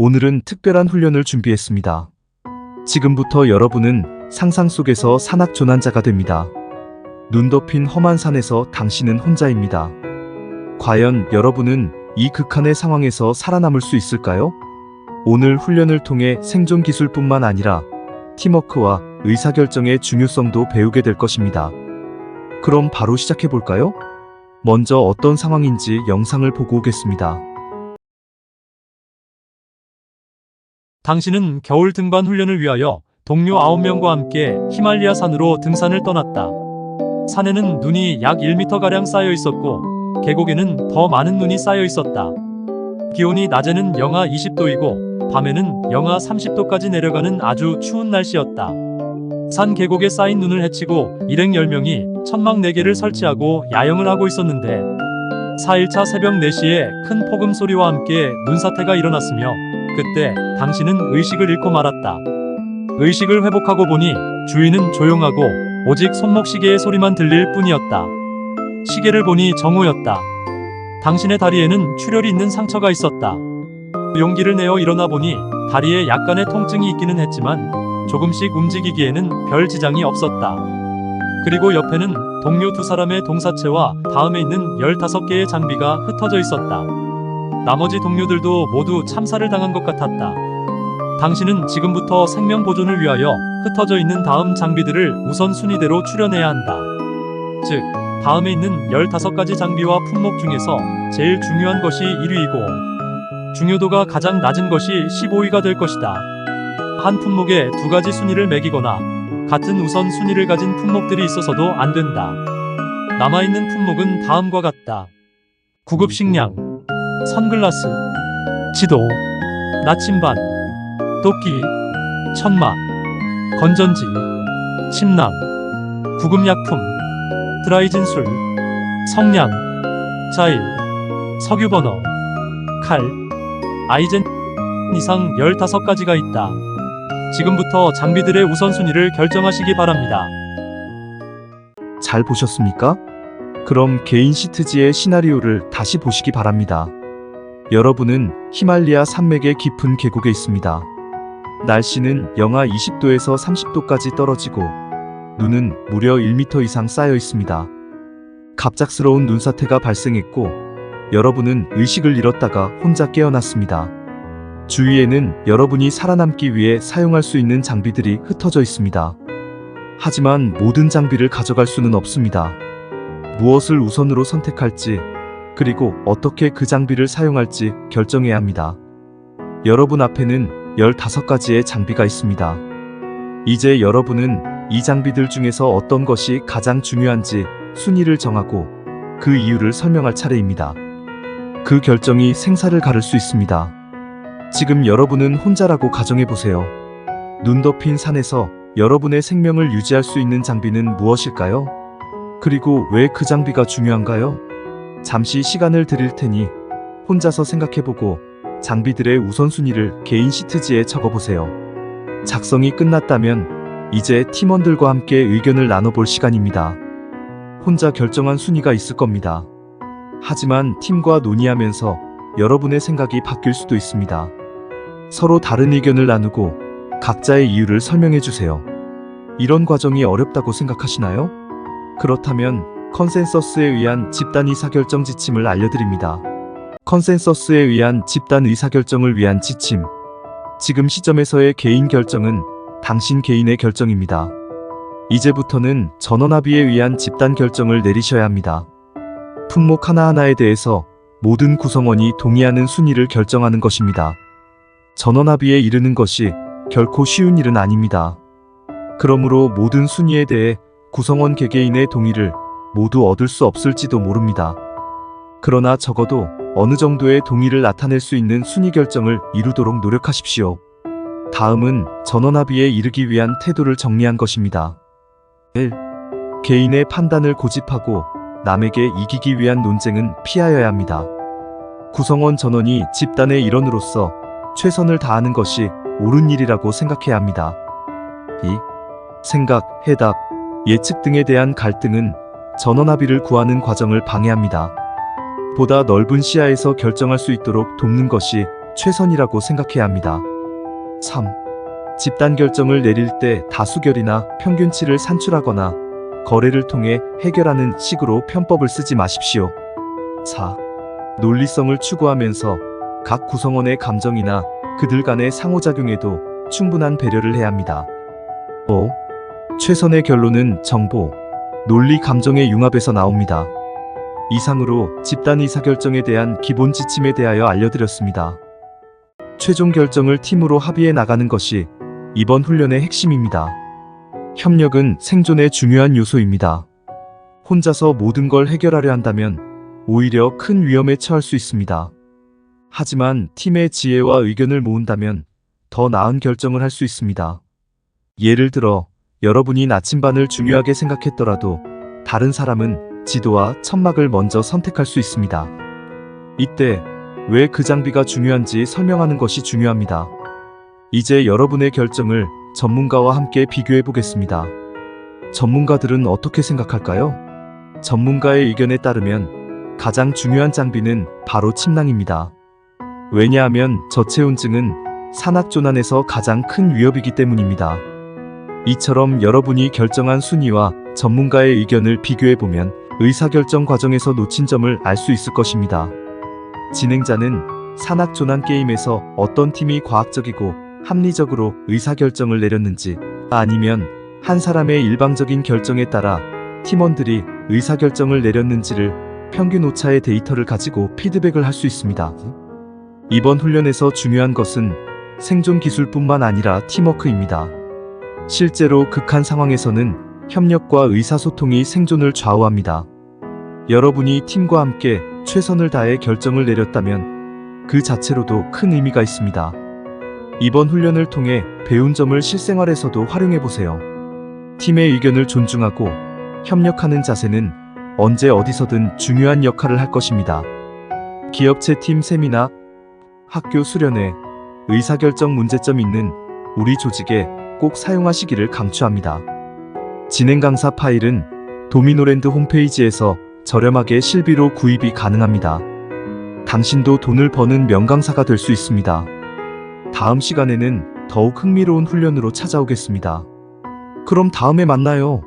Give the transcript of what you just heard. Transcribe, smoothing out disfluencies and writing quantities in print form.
오늘은 특별한 훈련을 준비했습니다. 지금부터 여러분은 상상 속에서 산악조난자가 됩니다. 눈 덮인 험한 산에서 당신은 혼자입니다. 과연 여러분은 이 극한의 상황에서 살아남을 수 있을까요? 오늘 훈련을 통해 생존 기술뿐만 아니라 팀워크와 의사결정의 중요성도 배우게 될 것입니다. 그럼 바로 시작해볼까요? 먼저 어떤 상황인지 영상을 보고 오겠습니다. 당신은 겨울 등반 훈련을 위하여 동료 9명과 함께 히말리아 산으로 등산을 떠났다. 산에는 눈이 약 1m가량 쌓여 있었고 계곡에는 더 많은 눈이 쌓여 있었다. 기온이 낮에는 영하 20도이고 밤에는 영하 30도까지 내려가는 아주 추운 날씨였다. 산 계곡에 쌓인 눈을 헤치고 일행 10명이 천막 4개를 설치하고 야영을 하고 있었는데 4일차 새벽 4시에 큰 폭음 소리와 함께 눈사태가 일어났으며 그때 당신은 의식을 잃고 말았다. 의식을 회복하고 보니 주위는 조용하고 오직 손목시계의 소리만 들릴 뿐이었다. 시계를 보니 정오였다. 당신의 다리에는 출혈이 있는 상처가 있었다. 용기를 내어 일어나 보니 다리에 약간의 통증이 있기는 했지만 조금씩 움직이기에는 별 지장이 없었다. 그리고 옆에는 동료 2사람의 동사체와 다음에 있는 15개의 장비가 흩어져 있었다. 나머지 동료들도 모두 참사를 당한 것 같았다. 당신은 지금부터 생명 보존을 위하여 흩어져 있는 다음 장비들을 우선 순위대로 추려내야 한다. 즉, 다음에 있는 15가지 장비와 품목 중에서 제일 중요한 것이 1위이고 중요도가 가장 낮은 것이 15위가 될 것이다. 한 품목에 2가지 순위를 매기거나 같은 우선 순위를 가진 품목들이 있어서도 안 된다. 남아있는 품목은 다음과 같다. 구급 식량, 선글라스, 지도, 나침반, 도끼, 천막, 건전지, 침낭, 구급약품, 드라이진술, 성냥, 자일, 석유버너, 칼, 아이젠 이상 15가지가 있다. 지금부터 장비들의 우선순위를 결정하시기 바랍니다. 잘 보셨습니까? 그럼 개인 시트지의 시나리오를 다시 보시기 바랍니다. 여러분은 히말리아 산맥의 깊은 계곡에 있습니다. 날씨는 영하 20도에서 30도까지 떨어지고 눈은 무려 1m 이상 쌓여 있습니다. 갑작스러운 눈사태가 발생했고 여러분은 의식을 잃었다가 혼자 깨어났습니다. 주위에는 여러분이 살아남기 위해 사용할 수 있는 장비들이 흩어져 있습니다. 하지만 모든 장비를 가져갈 수는 없습니다. 무엇을 우선으로 선택할지, 그리고 어떻게 그 장비를 사용할지 결정해야 합니다. 여러분 앞에는 15가지의 장비가 있습니다. 이제 여러분은 이 장비들 중에서 어떤 것이 가장 중요한지 순위를 정하고 그 이유를 설명할 차례입니다. 그 결정이 생사를 가를 수 있습니다. 지금 여러분은 혼자라고 가정해보세요. 눈 덮인 산에서 여러분의 생명을 유지할 수 있는 장비는 무엇일까요? 그리고 왜 그 장비가 중요한가요? 잠시 시간을 드릴 테니 혼자서 생각해보고 장비들의 우선순위를 개인 시트지에 적어보세요. 작성이 끝났다면 이제 팀원들과 함께 의견을 나눠볼 시간입니다. 혼자 결정한 순위가 있을 겁니다. 하지만 팀과 논의하면서 여러분의 생각이 바뀔 수도 있습니다. 서로 다른 의견을 나누고 각자의 이유를 설명해주세요. 이런 과정이 어렵다고 생각하시나요? 그렇다면 컨센서스에 의한 집단 의사결정 지침을 알려드립니다. 컨센서스에 의한 집단 의사결정을 위한 지침. 지금 시점에서의 개인 결정은 당신 개인의 결정입니다. 이제부터는 전원합의에 의한 집단 결정을 내리셔야 합니다. 품목 하나하나에 대해서 모든 구성원이 동의하는 순위를 결정하는 것입니다. 전원합의에 이르는 것이 결코 쉬운 일은 아닙니다. 그러므로 모든 순위에 대해 구성원 개개인의 동의를 모두 얻을 수 없을지도 모릅니다. 그러나 적어도 어느 정도의 동의를 나타낼 수 있는 순위 결정을 이루도록 노력하십시오. 다음은 전원합의에 이르기 위한 태도를 정리한 것입니다. 1. 개인의 판단을 고집하고 남에게 이기기 위한 논쟁은 피하여야 합니다. 구성원 전원이 집단의 일원으로서 최선을 다하는 것이 옳은 일이라고 생각해야 합니다. 2. 생각, 해답, 예측 등에 대한 갈등은 전원합의를 구하는 과정을 방해합니다. 보다 넓은 시야에서 결정할 수 있도록 돕는 것이 최선이라고 생각해야 합니다. 3. 집단 결정을 내릴 때 다수결이나 평균치를 산출하거나 거래를 통해 해결하는 식으로 편법을 쓰지 마십시오. 4. 논리성을 추구하면서 각 구성원의 감정이나 그들 간의 상호작용에도 충분한 배려를 해야 합니다. 5. 최선의 결론은 정보, 논리, 감정의 융합에서 나옵니다. 이상으로 집단 의사결정에 대한 기본 지침에 대하여 알려드렸습니다. 최종 결정을 팀으로 합의해 나가는 것이 이번 훈련의 핵심입니다. 협력은 생존의 중요한 요소입니다. 혼자서 모든 걸 해결하려 한다면 오히려 큰 위험에 처할 수 있습니다. 하지만 팀의 지혜와 의견을 모은다면 더 나은 결정을 할 수 있습니다. 예를 들어 여러분이 나침반을 중요하게 생각했더라도 다른 사람은 지도와 천막을 먼저 선택할 수 있습니다. 이때 왜 그 장비가 중요한지 설명하는 것이 중요합니다. 이제 여러분의 결정을 전문가와 함께 비교해 보겠습니다. 전문가들은 어떻게 생각할까요? 전문가의 의견에 따르면 가장 중요한 장비는 바로 침낭입니다. 왜냐하면 저체온증은 산악조난에서 가장 큰 위협이기 때문입니다. 이처럼 여러분이 결정한 순위와 전문가의 의견을 비교해보면 의사결정 과정에서 놓친 점을 알 수 있을 것입니다. 진행자는 산악조난 게임에서 어떤 팀이 과학적이고 합리적으로 의사결정을 내렸는지, 아니면 한 사람의 일방적인 결정에 따라 팀원들이 의사결정을 내렸는지를 평균 오차의 데이터를 가지고 피드백을 할 수 있습니다. 이번 훈련에서 중요한 것은 생존 기술뿐만 아니라 팀워크입니다. 실제로 극한 상황에서는 협력과 의사소통이 생존을 좌우합니다. 여러분이 팀과 함께 최선을 다해 결정을 내렸다면 그 자체로도 큰 의미가 있습니다. 이번 훈련을 통해 배운 점을 실생활에서도 활용해보세요. 팀의 의견을 존중하고 협력하는 자세는 언제 어디서든 중요한 역할을 할 것입니다. 기업체 팀 세미나, 학교 수련회, 의사결정 문제점 있는 우리 조직에 꼭 사용하시기를 강추합니다. 진행 강사 파일은 도미노랜드 홈페이지에서 저렴하게 실비로 구입이 가능합니다. 당신도 돈을 버는 명강사가 될 수 있습니다. 다음 시간에는 더욱 흥미로운 훈련으로 찾아오겠습니다. 그럼 다음에 만나요.